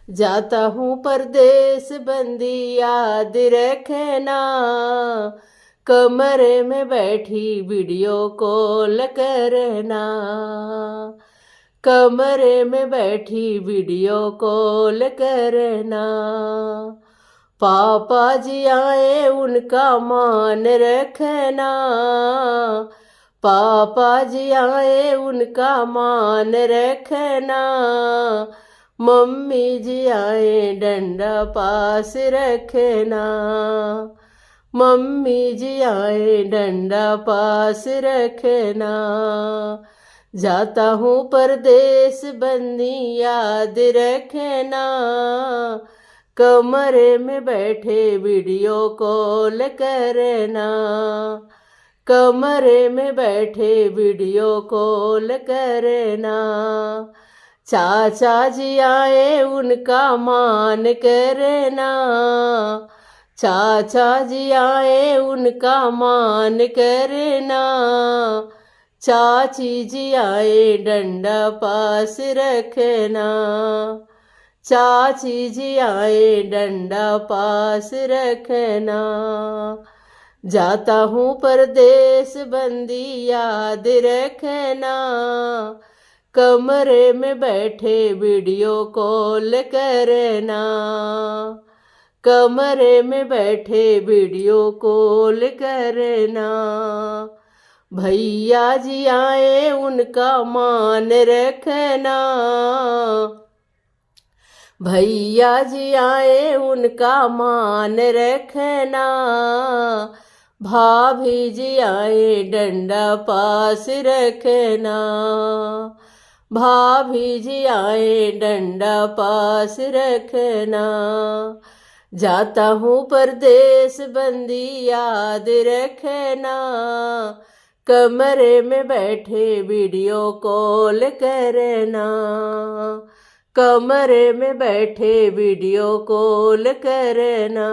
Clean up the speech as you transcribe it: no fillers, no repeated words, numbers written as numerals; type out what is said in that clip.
जाता हूँ परदेस बंदी याद रखना, कमरे में बैठी वीडियो कॉल करना, कमरे में बैठी वीडियो कॉल करना। पापा जी आए उनका मान रखना, पापा जी आए उनका मान रखना, मम्मी जी आए डंडा पास रखना, मम्मी जी आए डंडा पास रखना। जाता हूँ परदेस बंदी याद रखना, कमरे में बैठे वीडियो कॉल करना, कमरे में बैठे वीडियो कॉल करना। चाचा जी आए उनका मान करना, चाचा जी आए उनका मान करना, चाची जी आए डंडा पास रखना, चाची जी आए डंडा पास रखना। जाता हूँ परदेस बंदी याद रखना, कमरे में बैठे वीडियो कॉल करना, कमरे में बैठे वीडियो कॉल करना। भैया जी आए उनका मान रखना, भैया जी आए उनका मान रखना, भाभी जी आए डंडा पास रखना, भाभी जी आए डंडा पास रखना। जाता हूँ परदेस बंदी याद रखना, कमरे में बैठे वीडियो कॉल करना, कमरे में बैठे वीडियो कॉल करना।